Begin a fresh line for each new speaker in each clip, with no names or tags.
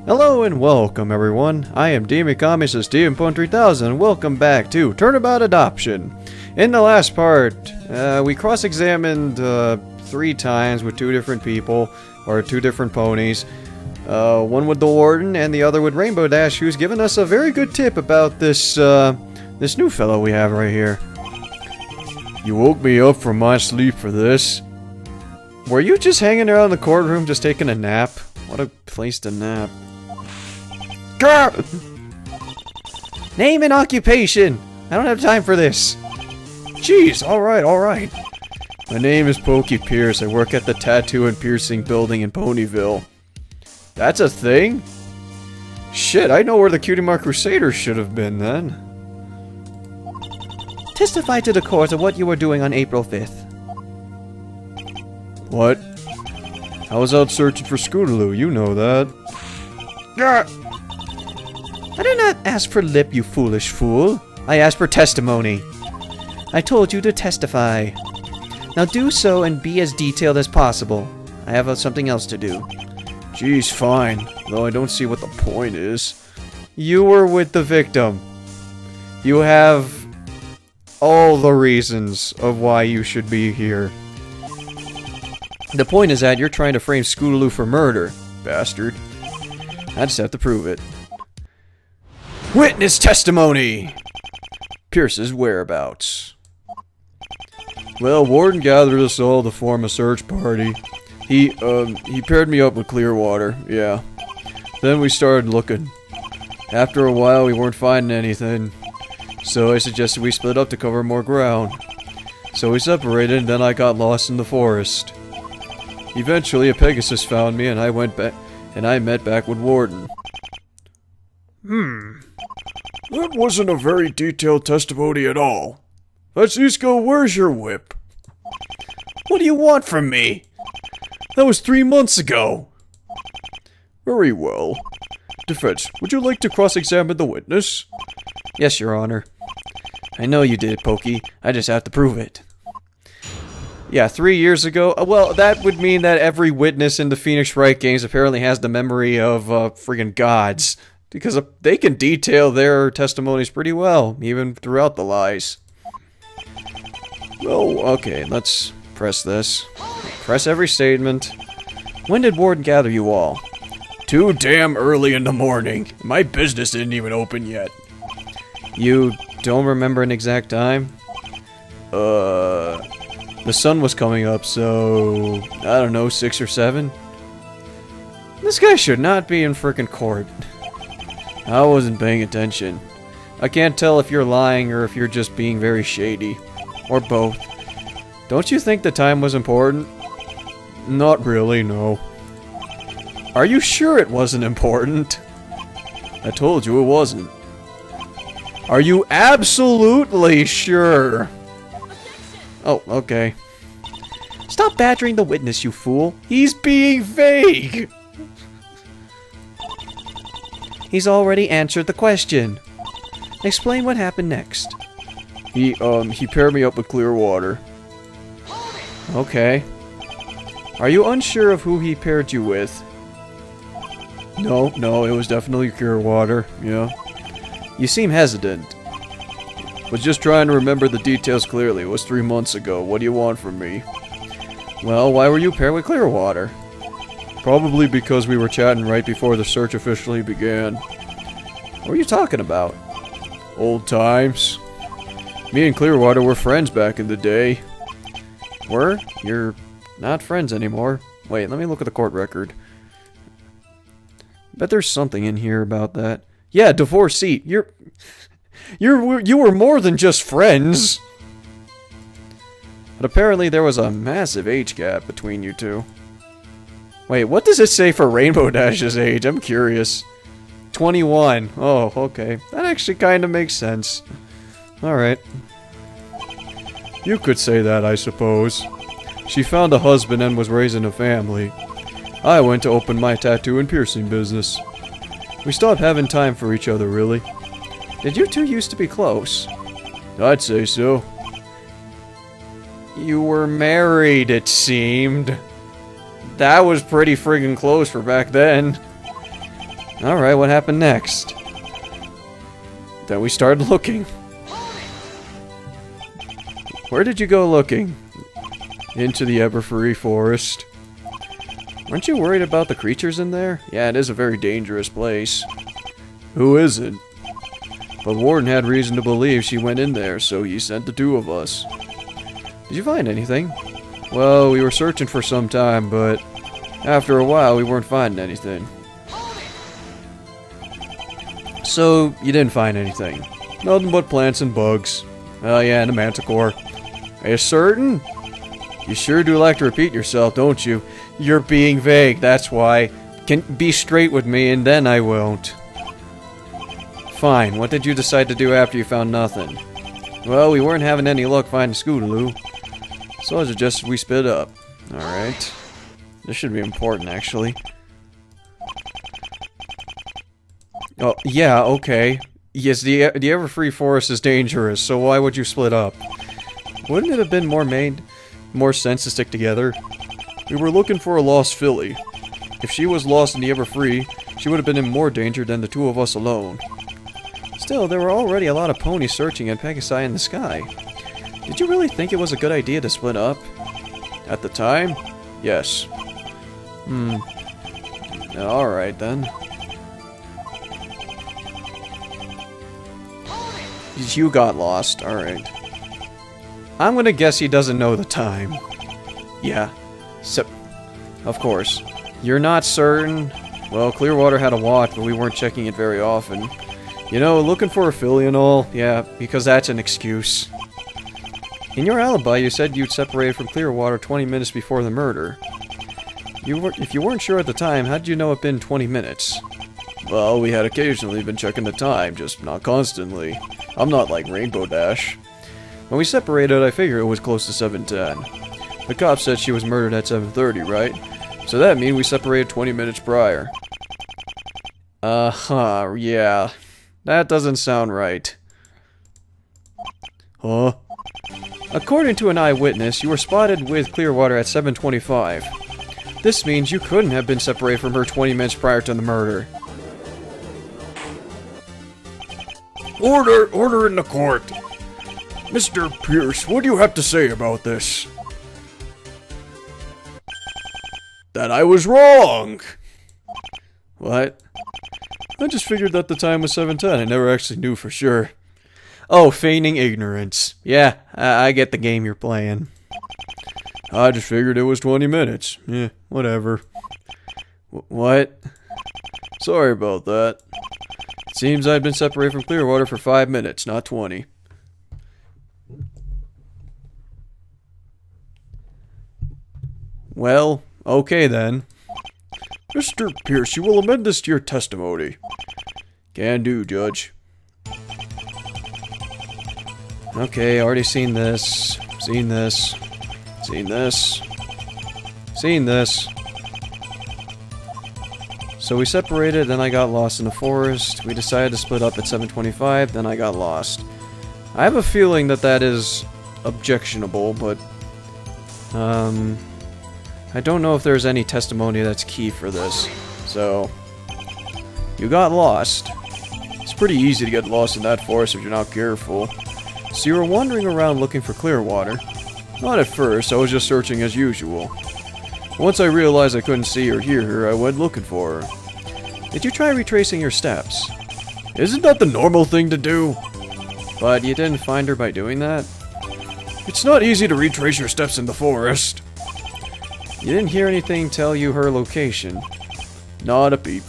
Hello and welcome everyone, I am DMComics DMPone3000 and welcome back to Turnabout Adoption. In the last part, we cross-examined 3 times with 2 different people, or 2 different ponies. One with the Warden and the other with Rainbow Dash, who's given us a very good tip about this, this new fellow we have right here. You woke me up from my sleep for this. Were you just hanging around the courtroom just taking a nap? What a place to nap. Grr! Name and occupation! I don't have time for this. Jeez, alright, alright. My name is Pokey Pierce. I work at the Tattoo and Piercing building in Ponyville. That's a thing? Shit, I know where the Cutie Mark Crusaders should have been then. Testify to the court of what you were doing on April 5th. What? I was out searching for Scootaloo, you know that. Grr! I did not ask for lip, you foolish fool. I asked for testimony. I told you to testify. Now do so and be as detailed as possible. I have something else to do. Geez, fine. Though I don't see what the point is. You were with the victim. You have all the reasons of why you should be here. The point is that you're trying to frame Scootaloo for murder, bastard. I just have to prove it. Witness testimony! Pierce's whereabouts. Well, Warden gathered us all to form a search party. He paired me up with Clearwater, yeah. Then we started looking. After a while, we weren't finding anything. So I suggested we split up to cover more ground. So we separated, and then I got lost in the forest. Eventually, a Pegasus found me, and I went back, and I met back with Warden. That wasn't a very detailed testimony at all. Franziska, where's your whip? What do you want from me? That was 3 months ago. Very well. Defense, would you like to cross-examine the witness? Yes, Your Honor. I know you did it, Pokey. I just have to prove it. Yeah, 3 years ago. Well, that would mean that every witness in the Phoenix Wright games apparently has the memory of friggin' gods. Because they can detail their testimonies pretty well, even throughout the lies. Well, okay, let's press this. Press every statement. When did Warden gather you all? Too damn early in the morning. My business didn't even open yet. You don't remember an exact time? The sun was coming up, so I don't know, 6 or 7? This guy should not be in frickin' court. I wasn't paying attention. I can't tell if you're lying or if you're just being very shady. Or both. Don't you think the time was important? Not really, no. Are you sure it wasn't important? I told you it wasn't. Are you absolutely sure? Oh, okay. Stop badgering the witness, you fool. He's being vague! He's already answered the question. Explain what happened next. He paired me up with Clearwater. Okay. Are you unsure of who he paired you with? No, it was definitely Clearwater, yeah. You seem hesitant. Was just trying to remember the details clearly. It was 3 months ago. What do you want from me? Well, why were you paired with Clearwater? Probably because we were chatting right before the search officially began. What are you talking about? Old times. Me and Clearwater were friends back in the day. Were? You're not friends anymore. Wait, let me look at the court record. Bet there's something in here about that. Yeah, divorcee. You were more than just friends. But apparently there was a massive age gap between you two. Wait, what does it say for Rainbow Dash's age? I'm curious. 21. Oh, okay. That actually kind of makes sense. Alright. You could say that, I suppose. She found a husband and was raising a family. I went to open my tattoo and piercing business. We stopped having time for each other, really. Did you two used to be close? I'd say so. You were married, it seemed. That was pretty friggin' close for back then. Alright, what happened next? Then we started looking. Where did you go looking? Into the ever-free forest. Aren't you worried about the creatures in there? Yeah, it is a very dangerous place. Who isn't? But Warden had reason to believe she went in there, so he sent the two of us. Did you find anything? Well, we were searching for some time, but after a while we weren't finding anything. So, you didn't find anything? Nothing but plants and bugs. Oh yeah, and a manticore. Are you certain? You sure do like to repeat yourself, don't you? You're being vague, that's why. Can be straight with me, and then I won't. Fine, what did you decide to do after you found nothing? Well, we weren't having any luck finding Scootaloo, so I suggested we split up. Alright. This should be important, actually. Oh, yeah, okay. Yes, the ever-free forest is dangerous, so why would you split up? Wouldn't it have been more sense to stick together? We were looking for a lost filly. If she was lost in the Everfree, she would have been in more danger than the two of us alone. Still, there were already a lot of ponies searching at Pegasi in the sky. Did you really think it was a good idea to split up? At the time? Yes. Alright then. You got lost, alright. I'm gonna guess he doesn't know the time. Yeah. So, of course. You're not certain? Well, Clearwater had a watch, but we weren't checking it very often. You know, looking for a filly and all, yeah, because that's an excuse. In your alibi, you said you'd separated from Clearwater 20 minutes before the murder. If you weren't sure at the time, how did you know it'd been 20 minutes? Well, we had occasionally been checking the time, just not constantly. I'm not like Rainbow Dash. When we separated, I figured it was close to 7:10. The cop said she was murdered at 7:30, right? So that means we separated 20 minutes prior. Yeah. That doesn't sound right. Huh? According to an eyewitness, you were spotted with Clearwater at 7:25. This means you couldn't have been separated from her 20 minutes prior to the murder.
Order in the court. Mr. Pierce, what do you have to say about this? That I was wrong!
What? I just figured that the time was 7:10. I never actually knew for sure. Oh, feigning ignorance. Yeah, I get the game you're playing.
I just figured it was 20 minutes. Yeah, whatever.
What?
Sorry about that.
It seems I'd been separated from Clearwater for 5 minutes, not 20. Well, okay then.
Mr. Pierce, you will amend this to your testimony.
Can do, Judge. Okay, already seen this. Seen this. Seen this. Seen this. So we separated, then I got lost in the forest. We decided to split up at 7:25, then I got lost. I have a feeling that that is objectionable, but I don't know if there's any testimony that's key for this. So, you got lost. It's pretty easy to get lost in that forest if you're not careful. So you were wandering around looking for Clearwater. Not at first, I was just searching as usual. Once I realized I couldn't see or hear her, I went looking for her. Did you try retracing your steps?
Isn't that the normal thing to do?
But you didn't find her by doing that?
It's not easy to retrace your steps in the forest.
You didn't hear anything tell you her location?
Not a peep.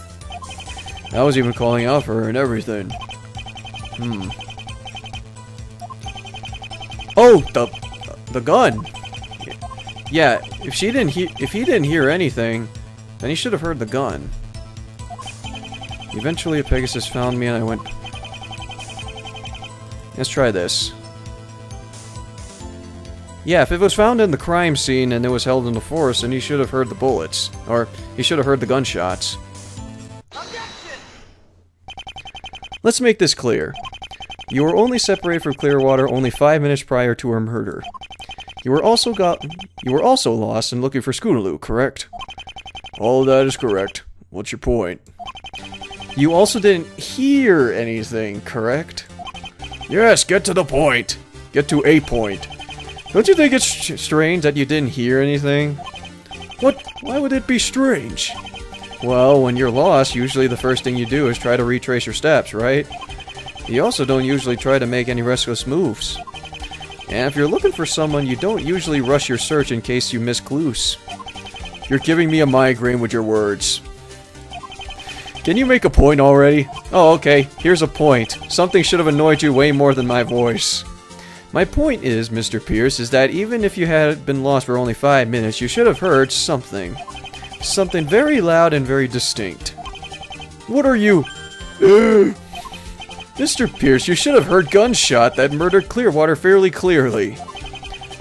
I was even calling out for her and everything. Oh, the gun. Yeah, if he didn't hear anything, then he should have heard the gun. Eventually a Pegasus found me and I went... Let's try this. Yeah, if it was found in the crime scene and it was held in the forest, then he should have heard the bullets. Or, he should have heard the gunshots. Objection! Let's make this clear. You were only separated from Clearwater only 5 minutes prior to her murder. You were also lost and looking for Scootaloo, correct?
All of that is correct. What's your point?
You also didn't hear anything, correct?
Yes, get to the point. Get to a point.
Don't you think it's strange that you didn't hear anything?
What? Why would it be strange?
Well, when you're lost, usually the first thing you do is try to retrace your steps, right? You also don't usually try to make any restless moves. And if you're looking for someone, you don't usually rush your search in case you miss clues.
You're giving me a migraine with your words.
Can you make a point already? Oh, okay. Here's a point. Something should have annoyed you way more than my voice. My point is, Mr. Pierce, is that even if you had been lost for only 5 minutes, you should have heard something. Something very loud and very distinct.
What are you?
Mr. Pierce, you should have heard gunshot that murdered Clearwater fairly clearly.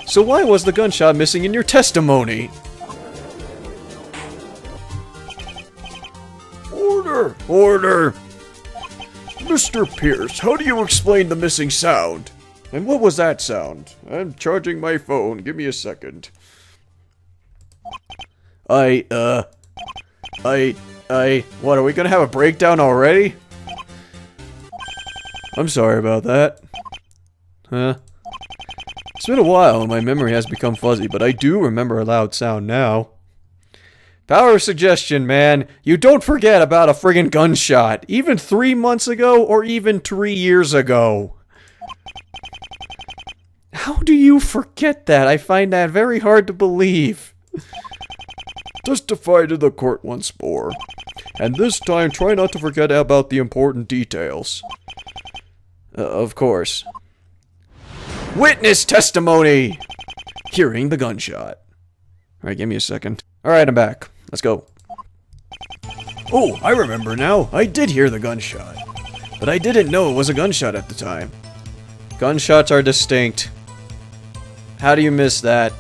So why was the gunshot missing in your testimony?
Order! Order! Mr. Pierce, how do you explain the missing sound? And what was that sound? I'm charging my phone. Give me a second.
What, are we gonna have a breakdown already? I'm sorry about that. Huh? It's been a while and my memory has become fuzzy, but I do remember a loud sound now. Power of suggestion, man. You don't forget about a friggin' gunshot, even 3 months ago or even 3 years ago. How do you forget that? I find that very hard to believe.
Testify to the court once more. And this time, try not to forget about the important details.
Of course. Witness testimony! Hearing the gunshot. Alright, give me a second. Alright, I'm back. Let's go.
Oh, I remember now. I did hear the gunshot. But I didn't know it was a gunshot at the time.
Gunshots are distinct. How do you miss that?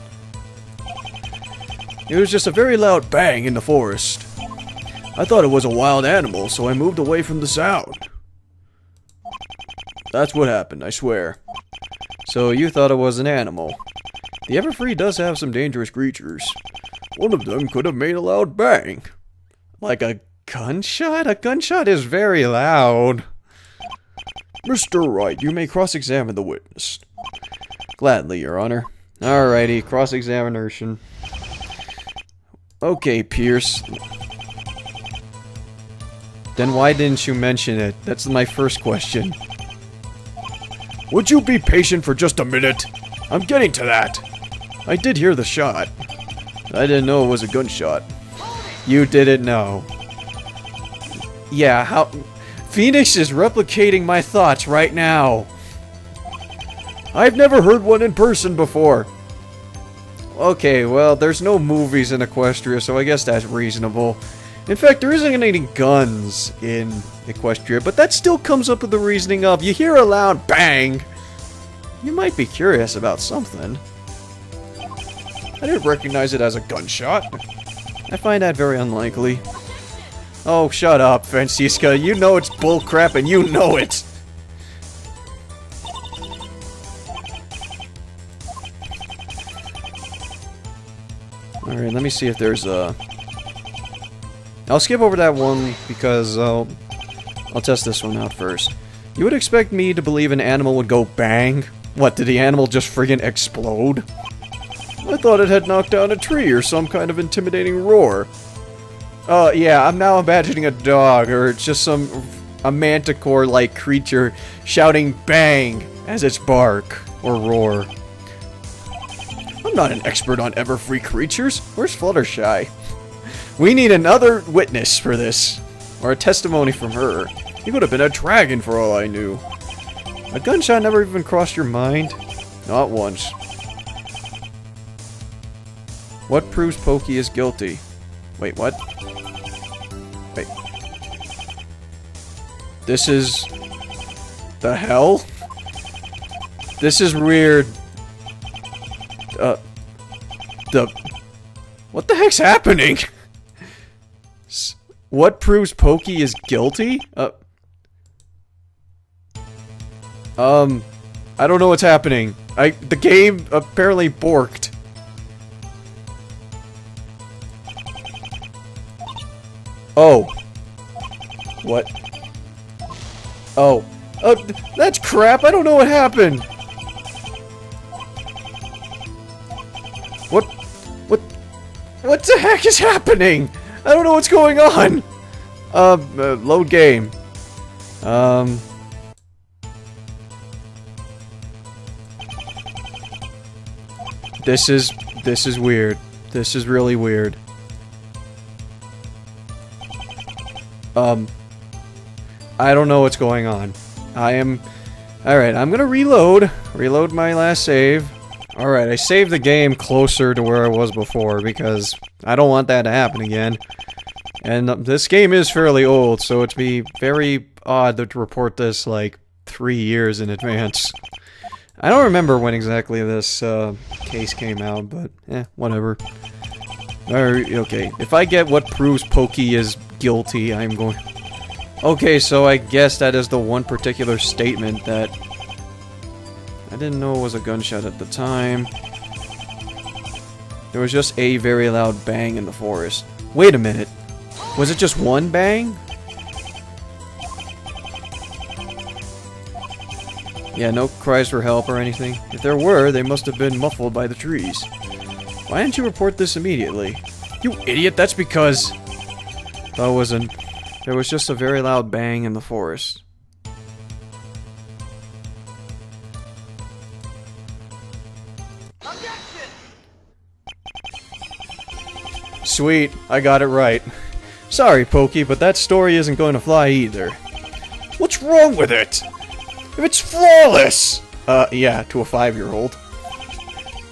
It was just a very loud bang in the forest. I thought it was a wild animal, so I moved away from the sound. That's what happened, I swear.
So you thought it was an animal. The Everfree does have some dangerous creatures.
One of them could have made a loud bang.
Like a gunshot? A gunshot is very loud.
Mr. Wright, you may cross-examine the witness.
Gladly, Your Honor. Alrighty, cross-examination. Okay, Pierce. Then why didn't you mention it? That's my first question.
Would you be patient for just a minute? I'm getting to that. I did hear the shot. I didn't know it was a gunshot.
You didn't know. Yeah, how... Phoenix is replicating my thoughts right now.
I've never heard one in person before.
Okay, well, there's no movies in Equestria, so I guess that's reasonable. In fact, there isn't any guns in Equestria, but that still comes up with the reasoning of, you hear a loud bang, you might be curious about something.
I didn't recognize it as a gunshot.
I find that very unlikely. Oh, shut up, Franziska. You know it's bullcrap and you know it! Alright, let me see if there's a... I'll skip over that one because I'll test this one out first. You would expect me to believe an animal would go bang? What, did the animal just friggin' explode?
I thought it had knocked down a tree or some kind of intimidating roar.
Yeah, I'm now imagining a dog or just a manticore-like creature shouting bang as its bark or roar.
I'm not an expert on Everfree creatures.
Where's Fluttershy? We need another witness for this. Or a testimony from her.
He could have been a dragon for all I knew.
A gunshot never even crossed your mind?
Not once.
What proves Pokey is guilty? Wait, what? Wait. This is... the hell? This is weird. What the heck's happening? What proves Pokey is guilty? I don't know what's happening. The game apparently borked. Oh. What? Oh. That's crap. I don't know what happened. What the heck is happening? I don't know what's going on. Load game. This is weird. This is really weird. I don't know what's going on. Alright, I'm gonna reload my last save. Alright, I saved the game closer to where I was before because I don't want that to happen again. And this game is fairly old, so it'd be very odd to report this like 3 years in advance. I don't remember when exactly this case came out, but whatever. Alright, okay. If I get what proves Pokey is guilty, I'm going... Okay, so I guess that is the one particular statement that... I didn't know it was a gunshot at the time. There was just a very loud bang in the forest. Wait a minute. Was it just one bang? Yeah, no cries for help or anything. If there were, they must have been muffled by the trees. Why didn't you report this immediately? You idiot, that's because... That wasn't... There was just a very loud bang in the forest. Sweet, I got it right. Sorry, Pokey, but that story isn't going to fly either.
What's wrong with it? It's flawless!
Yeah, to a 5-year-old.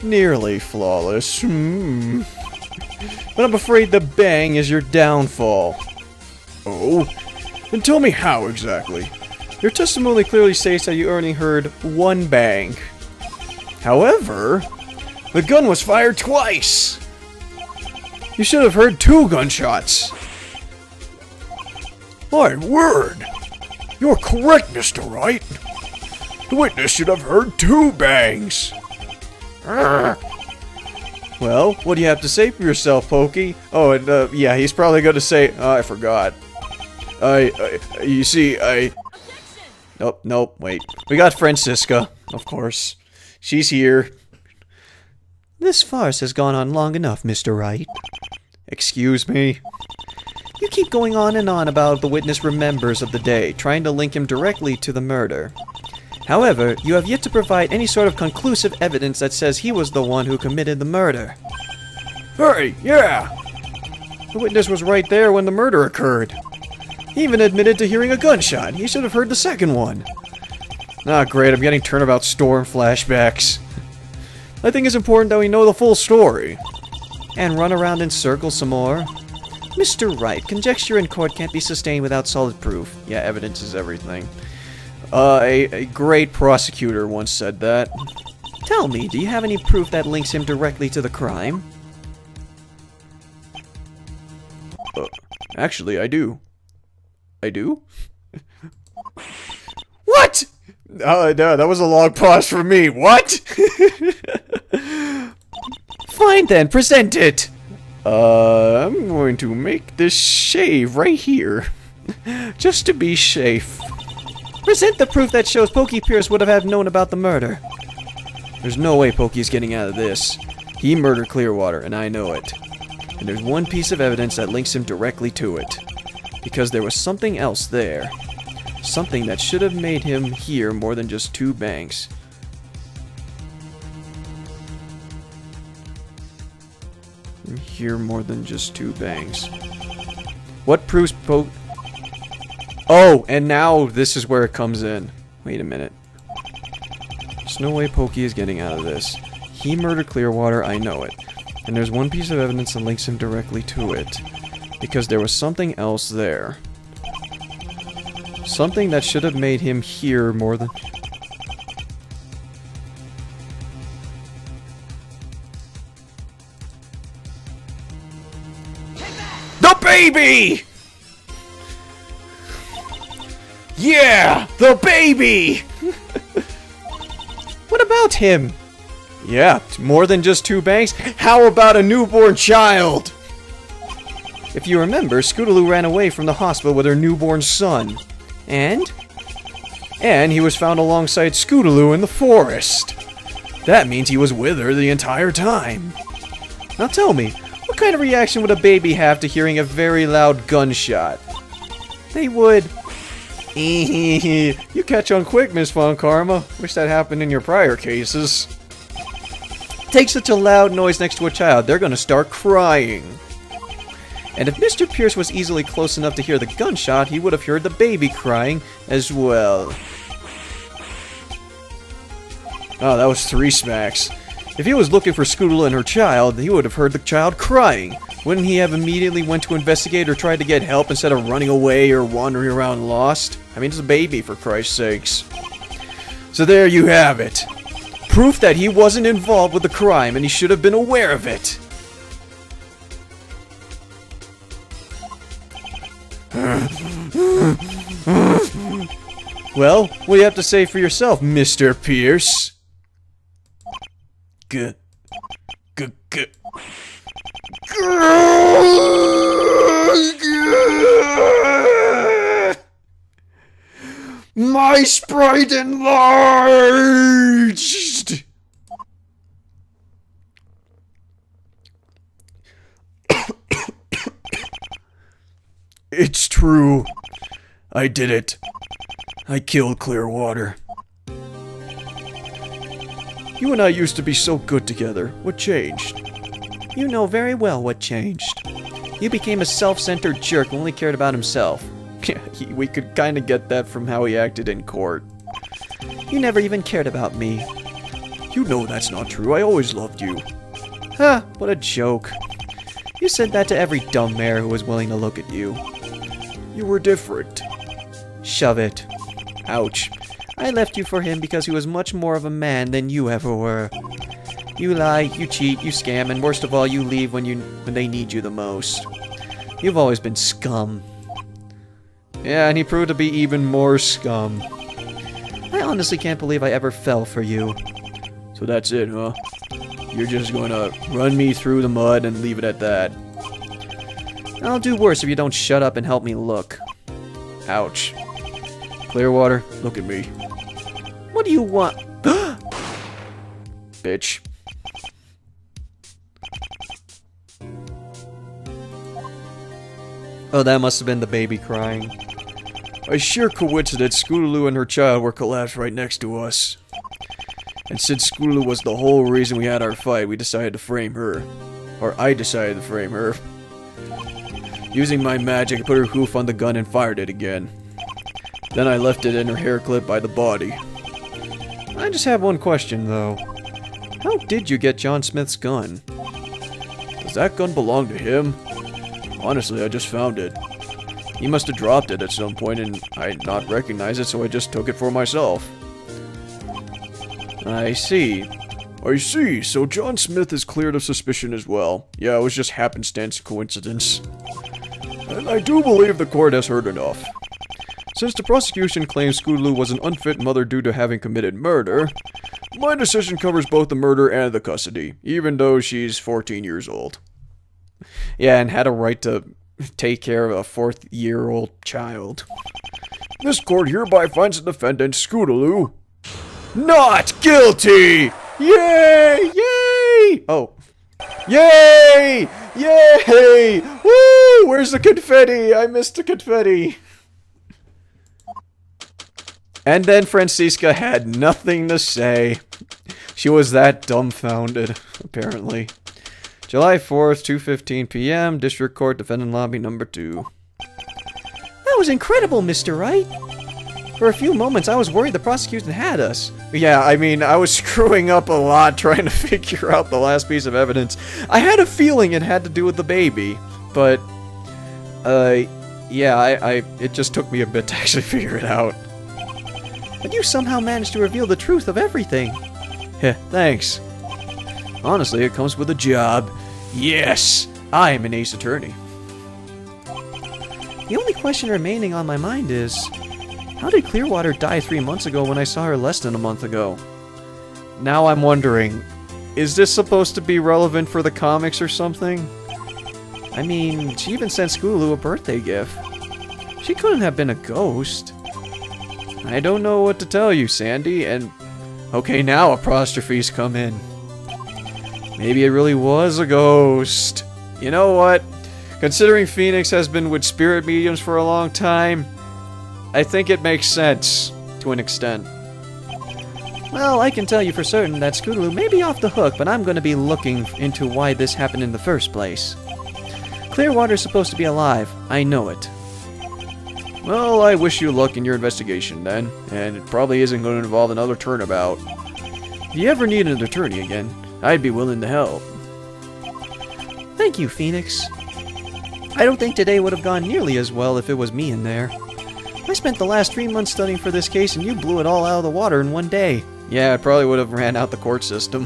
Nearly flawless. But I'm afraid the bang is your downfall.
Oh? Then tell me how exactly.
Your testimony clearly states that you only heard one bang. However,
the gun was fired twice!
You should have heard 2 gunshots.
My word! You're correct, Mr. Wright. The witness should have heard 2 bangs.
Well, what do you have to say for yourself, Pokey? Oh, and yeah, he's probably going to say, I forgot.
You see,
Nope, wait. We got Franziska, of course. She's here. This farce has gone on long enough, Mr. Wright. Excuse me? You keep going on and on about the witness remembers of the day, trying to link him directly to the murder. However, you have yet to provide any sort of conclusive evidence that says he was the one who committed the murder.
Hey, yeah!
The witness was right there when the murder occurred. He even admitted to hearing a gunshot. He should have heard the second one. Ah, great, I'm getting Turnabout Storm flashbacks. I think it's important that we know the full story. And run around in circles some more. Mr. Wright, conjecture in court can't be sustained without solid proof. Yeah, evidence is everything. A great prosecutor once said that. Tell me, do you have any proof that links him directly to the crime?
Actually, I do.
I do?
What? No, that was a long pause for me. What?
Fine then, present it!
I'm going to make this shave right here. Just to be safe.
Present the proof that shows Pokey Pierce would have known about the murder. There's no way Pokey's getting out of this. He murdered Clearwater, and I know it. And there's one piece of evidence that links him directly to it. Because there was something else there. Something that should have made him hear more than just 2 bangs. Hear more than just 2 bangs. What proves Oh, and now this is where it comes in. Wait a minute. There's no way Pokey is getting out of this. He murdered Clearwater, I know it. And there's one piece of evidence that links him directly to it. Because there was something else there. Something that should have made him hear more than...
The baby! Yeah! The baby!
What about him? Yeah, more than just 2 bangs. How about a newborn child? If you remember, Scootaloo ran away from the hospital with her newborn son. And? And he was found alongside Scootaloo in the forest. That means he was with her the entire time. Now tell me, what kind of reaction would a baby have to hearing a very loud gunshot? They would... You catch on quick, Miss Von Karma. Wish that happened in your prior cases. Take such a loud noise next to a child, they're gonna start crying. And if Mr. Pierce was easily close enough to hear the gunshot, he would have heard the baby crying as well. Oh, that was 3 smacks. If he was looking for Scootaloo and her child, he would have heard the child crying. Wouldn't he have immediately went to investigate or tried to get help instead of running away or wandering around lost? I mean, it's a baby, for Christ's sakes. So there you have it. Proof that he wasn't involved with the crime and he should have been aware of it. Well, what do you have to say for yourself, Mr. Pierce? Good.
My sprite enlarged! It's true. I did it. I killed Clearwater. You and I used to be so good together. What changed? You know very well what changed. You became a self-centered jerk who only cared about himself. We could kinda get that from how he acted in court. You never even cared about me. You know that's not true. I always loved you. Huh, what a joke. You said that to every dumb mare who was willing to look at you. You were different. Shove it. Ouch. I left you for him because he was much more of a man than you ever were. You lie, you cheat, you scam, and worst of all, you leave when they need you the most. You've always been scum. Yeah, and he proved to be even more scum. I honestly can't believe I ever fell for you. So that's it, huh? You're just gonna run me through the mud and leave it at that. I'll do worse if you don't shut up and help me look. Ouch. Clearwater, look at me. What do you want? Bitch. Oh, that must have been the baby crying. By sheer coincidence, Scootaloo and her child were collapsed right next to us. And since Scootaloo was the whole reason we had our fight, we decided to frame her. Or I decided to frame her. Using my magic, I put her hoof on the gun and fired it again. Then I left it in her hair clip by the body. I just have one question, though. How did you get John Smith's gun? Does that gun belong to him? Honestly, I just found it. He must have dropped it at some point and I did not recognize it, so I just took it for myself. I see. I see, so John Smith is cleared of suspicion as well. Yeah, it was just happenstance coincidence. And I do believe the court has heard enough. Since the prosecution claims Scootaloo was an unfit mother due to having committed murder, my decision covers both the murder and the custody, even though she's 14 years old. Yeah, and had a right to take care of a 4-year-old child. This court hereby finds the defendant, Scootaloo, not guilty! Yay! Yay! Oh. Yay! Yay! Woo! Where's the confetti? I missed the confetti. And then Franziska had nothing to say. She was that dumbfounded, apparently. July 4th, 2:15 p.m., District Court, Defendant Lobby number 2. That was incredible, Mr. Wright. For a few moments, I was worried the prosecution had us. Yeah, I mean, I was screwing up a lot trying to figure out the last piece of evidence. I had a feeling it had to do with the baby, but, yeah, it just took me a bit to actually figure it out. But you somehow managed to reveal the truth of everything. Heh, thanks. Honestly, it comes with a job. Yes, I am an ace attorney. The only question remaining on my mind is, how did Clearwater die 3 months ago when I saw her less than a month ago? Now I'm wondering, is this supposed to be relevant for the comics or something? I mean, she even sent Scootaloo a birthday gift. She couldn't have been a ghost.
I don't know what to tell you, Sandy, and... Okay, now apostrophes come in. Maybe it really was a ghost. You know what? Considering Phoenix has been with spirit mediums for a long time, I think it makes sense, to an extent.
Well, I can tell you for certain that Scootaloo may be off the hook, but I'm going to be looking into why this happened in the first place. Clearwater's supposed to be alive. I know it.
Well, I wish you luck in your investigation, then. And it probably isn't going to involve another turnabout. If you ever need an attorney again, I'd be willing to help.
Thank you, Phoenix. I don't think today would have gone nearly as well if it was me in there. I spent the last 3 months studying for this case, and you blew it all out of the water in one day.
Yeah, I probably would have ran out the court system.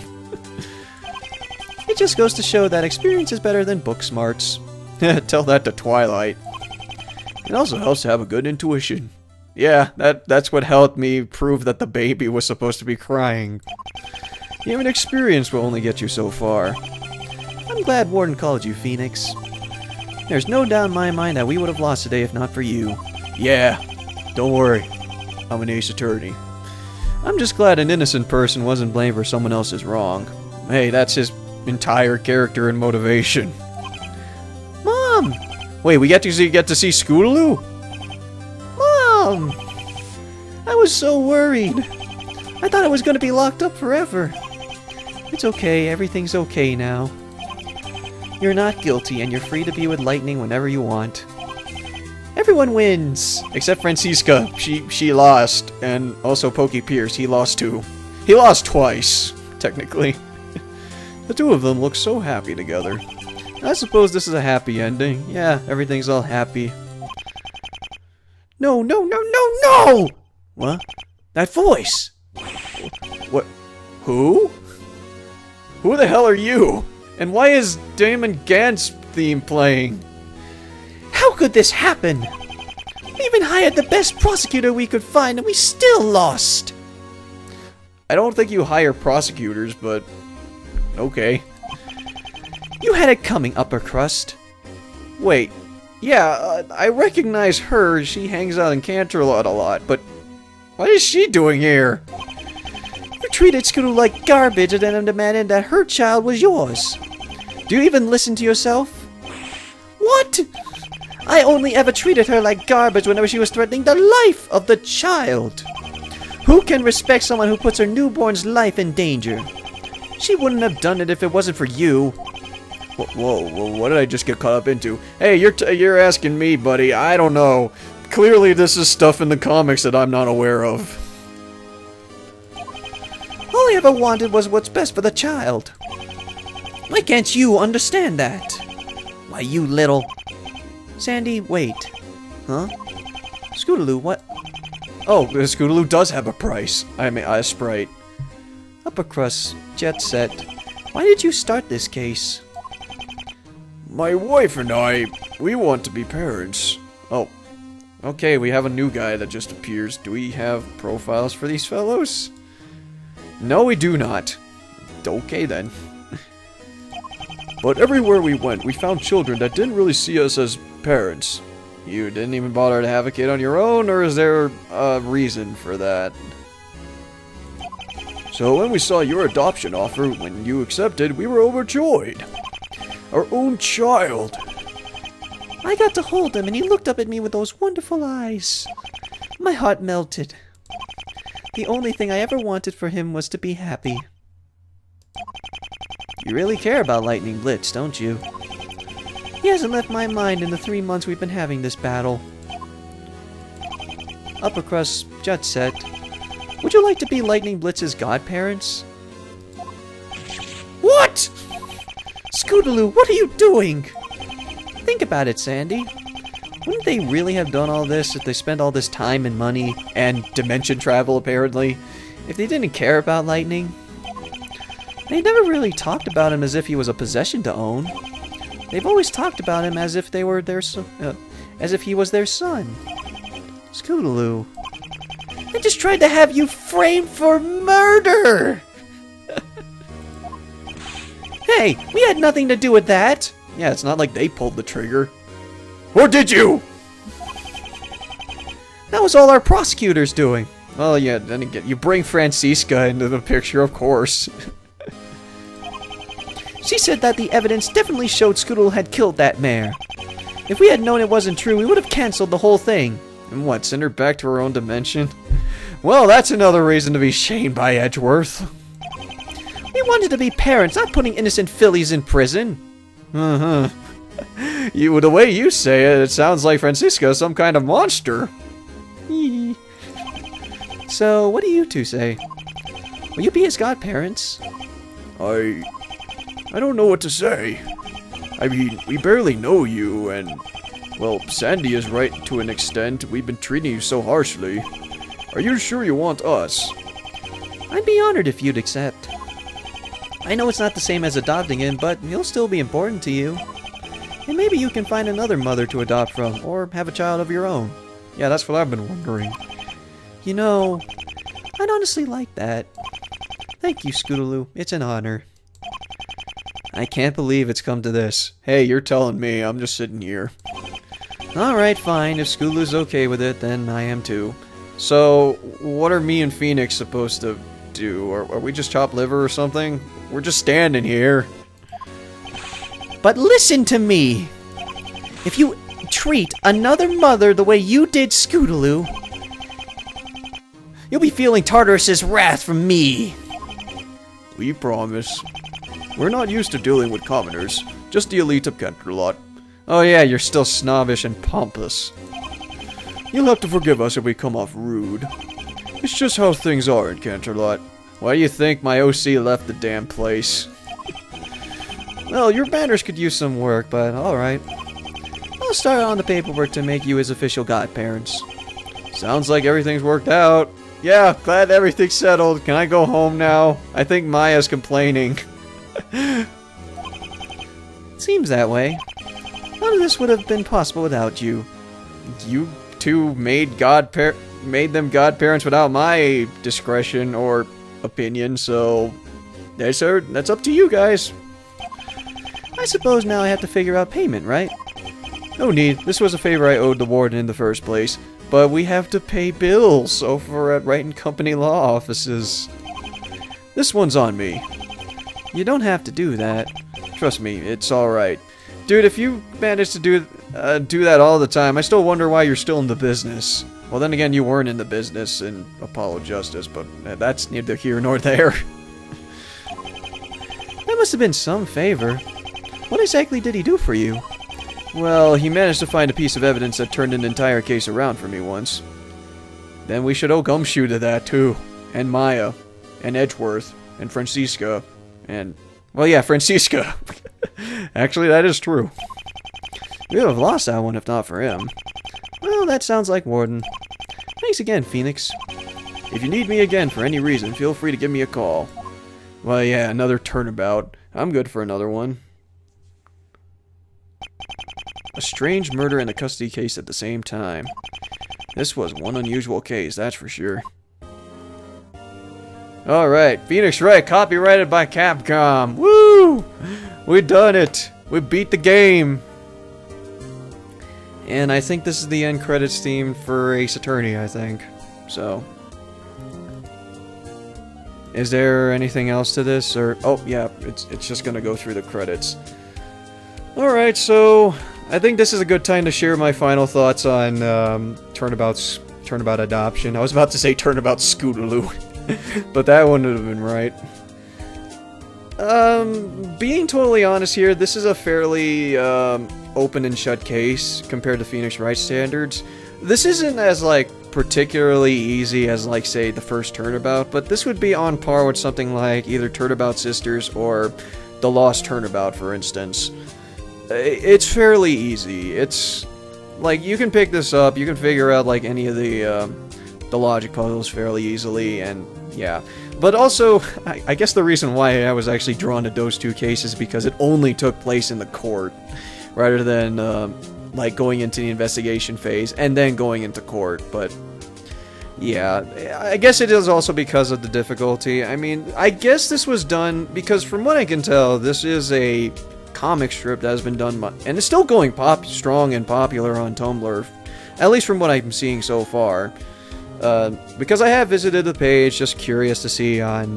It just goes to show that experience is better than book smarts.
Tell that to Twilight. It also helps to have a good intuition. Yeah, that's what helped me prove that the baby was supposed to be crying. Even experience will only get you so far.
I'm glad Warden called you, Phoenix. There's no doubt in my mind that we would have lost today if not for you.
Yeah, don't worry. I'm an ace attorney. I'm just glad an innocent person wasn't blamed for someone else's wrong. Hey, that's his entire character and motivation.
Mom!
Wait, we get to see Scootaloo?
Mom! I was so worried. I thought I was going to be locked up forever. It's okay, everything's okay now. You're not guilty, and you're free to be with Lightning whenever you want. Everyone wins!
Except Franziska. She lost. And also Pokey Pierce. He lost too. He lost twice, technically. The two of them look so happy together. I suppose this is a happy ending. Yeah, everything's all happy.
No, no, no, no, no!
What? That voice! What? Who? Who the hell are you? And why is Damon Gant's theme playing?
How could this happen? We even hired the best prosecutor we could find and we still lost!
I don't think you hire prosecutors, but... okay.
You had it coming, Upper Crust.
Wait. Yeah, I recognize her. She hangs out in Canterlot a lot, but... what is she doing here?
You treated Scootaloo like garbage and then demanded that her child was yours. Do you even listen to yourself? What? I only ever treated her like garbage whenever she was threatening the life of the child. Who can respect someone who puts her newborn's life in danger? She wouldn't have done it if it wasn't for you.
Whoa, what did I just get caught up into? Hey, you're asking me, buddy. I don't know. Clearly this is stuff in the comics that I'm not aware of.
All I ever wanted was what's best for the child. Why can't you understand that? Why, you little... Sandy, wait. Huh? Scootaloo, what?
Oh, Scootaloo does have a price. I mean, a sprite.
Upper Crust, Jet Set. Why did you start this case?
My wife and I, we want to be parents. Oh. Okay, we have a new guy that just appears. Do we have profiles for these fellows? No, we do not. Okay, then. But everywhere we went, we found children that didn't really see us as parents. You didn't even bother to have a kid on your own, or is there a reason for that? So when we saw your adoption offer, when you accepted, we were overjoyed. Our own child.
I got to hold him and he looked up at me with those wonderful eyes. My heart melted. The only thing I ever wanted for him was to be happy. You really care about Lightning Blitz, don't you? He hasn't left my mind in the 3 months we've been having this battle. Upper Crust, Jet Set. Would you like to be Lightning Blitz's godparents? What? Scootaloo, what are you doing? Think about it, Sandy. Wouldn't they really have done all this if they spent all this time and money and dimension travel, apparently, if they didn't care about Lightning? They never really talked about him as if he was a possession to own. They've always talked about him as if they were their as if he was their son. Scootaloo. I just tried to have you framed for murder! Hey, we had nothing to do with that!
Yeah, it's not like they pulled the trigger. Or did you?
That was all our prosecutors doing. Well, yeah, then again, you bring Franziska into the picture, of course. She said that the evidence definitely showed Scootaloo had killed that mare. If we had known it wasn't true, we would have cancelled the whole thing.
And what, send her back to her own dimension? Well, that's another reason to be shamed by Edgeworth.
We wanted to be parents, not putting innocent fillies in prison.
The way you say it, it sounds like Franziska is some kind of monster.
So, what do you two say? Will you be his godparents?
I don't know what to say. I mean, we barely know you, and, well, Sandy is right to an extent. We've been treating you so harshly. Are you sure you want us?
I'd be honored if you'd accept. I know it's not the same as adopting him, but he'll still be important to you. And maybe you can find another mother to adopt from, or have a child of your own.
Yeah, that's what I've been wondering.
You know, I'd honestly like that. Thank you, Scootaloo. It's an honor.
I can't believe it's come to this. Hey, you're telling me. I'm just sitting here.
Alright, fine. If Scootaloo's okay with it, then I am too.
So, what are me and Phoenix supposed to do? Are we just chopped liver or something? We're just standing here.
But listen to me! If you treat another mother the way you did Scootaloo, you'll be feeling Tartarus's wrath from me.
We promise. We're not used to dealing with commoners, just the elite of Canterlot. Oh yeah, you're still snobbish and pompous. You'll have to forgive us if we come off rude. It's just how things are in Canterlot. Why do you think my OC left the damn place?
Well, your banners could use some work, but alright. I'll start on the paperwork to make you his official godparents.
Sounds like everything's worked out. Yeah, glad everything's settled. Can I go home now? I think Maya's complaining.
Seems that way. None of this would have been possible without you.
You two made them godparents without my discretion or opinion, so that's up to you guys.
I suppose now I have to figure out payment, right?
No need. This was a favor I owed the warden in the first place. But we have to pay bills over at Wright & Company law offices. This one's on me.
You don't have to do that.
Trust me, it's alright. Dude, if you manage to do that all the time, I still wonder why you're still in the business. Well, then again, you weren't in the business in Apollo Justice, but that's neither here nor there.
That must have been some favor. What exactly did he do for you?
Well, he managed to find a piece of evidence that turned an entire case around for me once. Then we should owe Gumshoe to that, too. And Maya. And Edgeworth. And Franziska. And... well, yeah, Franziska. Actually, that is true.
We would have lost that one if not for him. Well, that sounds like Warden. Thanks again, Phoenix.
If you need me again for any reason, feel free to give me a call. Well, yeah, another turnabout. I'm good for another one. A strange murder and a custody case at the same time. This was one unusual case, that's for sure. Alright, Phoenix Wright, copyrighted by Capcom. Woo! We done it! We beat the game! And I think this is the end credits theme for Ace Attorney, I think. So... is there anything else to this? Or oh, yeah, it's just gonna go through the credits. Alright, so... I think this is a good time to share my final thoughts on Turnabout Adoption. I was about to say Turnabout Scootaloo, but that wouldn't have been right. Being totally honest here, this is a fairly open and shut case compared to Phoenix Wright standards. This isn't as like particularly easy as like say the first Turnabout, but this would be on par with something like either Turnabout Sisters or The Lost Turnabout, for instance. It's fairly easy. It's like you can pick this up, you can figure out like any of the logic puzzles fairly easily, and yeah. But also, I guess the reason why I was actually drawn to those two cases is because it only took place in the court, rather than like going into the investigation phase and then going into court. But yeah, I guess it is also because of the difficulty. I mean, I guess this was done because from what I can tell, this is a comic strip that has been done, and it's still going strong and popular on Tumblr.
At least from what I'm seeing so far. Because I have visited the page, just curious to see on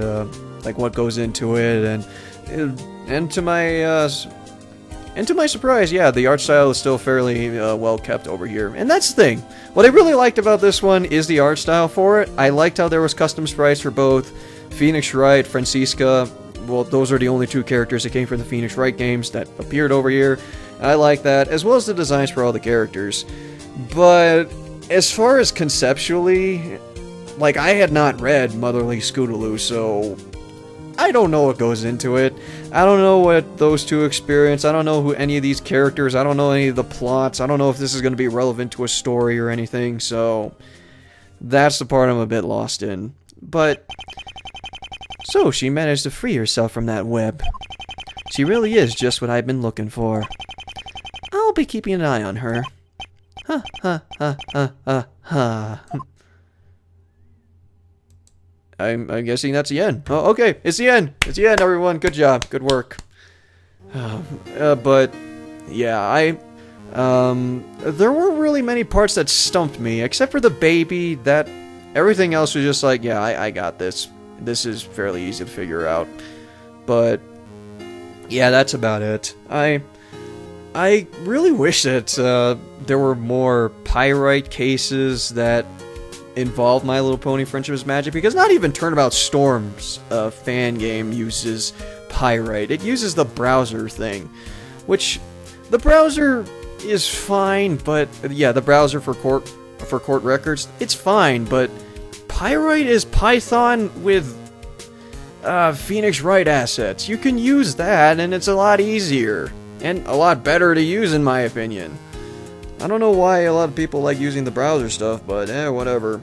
like what goes into it, and to my surprise, yeah, the art style is still fairly well kept over here. And that's the thing. What I really liked about this one is the art style for it. I liked how there was custom sprites for both Phoenix Wright, Franziska. Well, those are the only two characters that came from the Phoenix Wright games that appeared over here. I like that, as well as the designs for all the characters. But as far as conceptually, like, I had not read Mother Scootaloo, so I don't know what goes into it. I don't know what those two experience. I don't know who any of these characters. I don't know any of the plots. I don't know if this is going to be relevant to a story or anything, so that's the part I'm a bit lost in. But so she managed to free herself from that web. She really is just what I've been looking for. I'll be keeping an eye on her. Ha ha ha ha ha ha. I'm guessing that's the end. Oh, okay, it's the end. It's the end, everyone. Good job. Good work. But yeah, there weren't really many parts that stumped me, except for the baby. That everything else was just like, yeah, I got this. This is fairly easy to figure out. But yeah, that's about it. I really wish that there were more pyrite cases that involved My Little Pony Friendship is Magic, because not even Turnabout Storm's fan game uses pyrite. It uses the browser thing, which the browser is fine, but yeah, the browser for court records, it's fine, but pyrite is Python with Phoenix Wright assets. You can use that, and it's a lot easier and a lot better to use, in my opinion. I don't know why a lot of people like using the browser stuff, but whatever.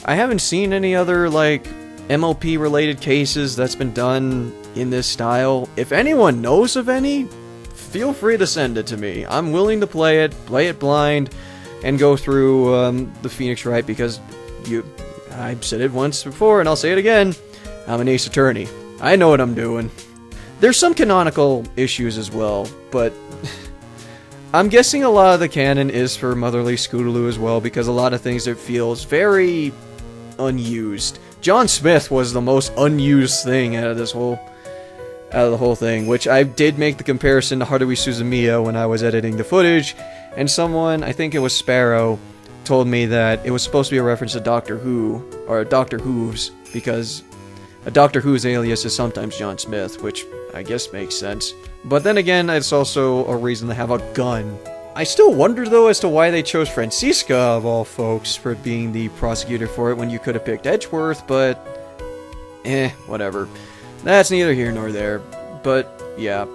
I haven't seen any other, like, MLP related cases that's been done in this style. If anyone knows of any, feel free to send it to me. I'm willing to play it blind, and go through the Phoenix Wright, because I've said it once before and I'll say it again. I'm an ace attorney. I know what I'm doing. There's some canonical issues as well, but I'm guessing a lot of the canon is for Mother Scootaloo as well, because a lot of things it feels very unused. John Smith was the most unused thing out of the whole thing, which I did make the comparison to Haruhi Suzumiya when I was editing the footage, and someone, I think it was Sparrow, told me that it was supposed to be a reference to Doctor Who, or Doctor Who's, because a Doctor Who's alias is sometimes John Smith, which I guess makes sense. But then again, it's also a reason to have a gun. I still wonder, though, as to why they chose Franziska, of all folks, for being the prosecutor for it when you could have picked Edgeworth, but whatever. That's neither here nor there. But, yeah.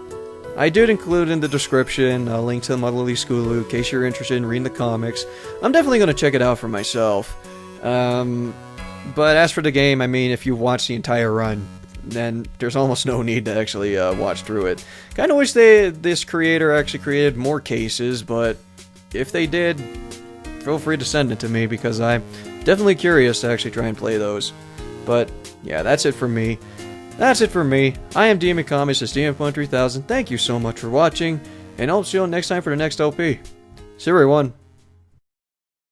I did include in the description a link to Mother Scootaloo in case you're interested in reading the comics. I'm definitely going to check it out for myself. But as for the game, I mean, if you watch the entire run, then there's almost no need to actually watch through it. Kind of wish this creator actually created more cases, but if they did, feel free to send it to me, because I'm definitely curious to actually try and play those. But yeah, that's it for me. That's it for me. I am DM Comics, this is DM 3000. Thank you so much for watching, and I'll see you next time for the next LP. See you everyone.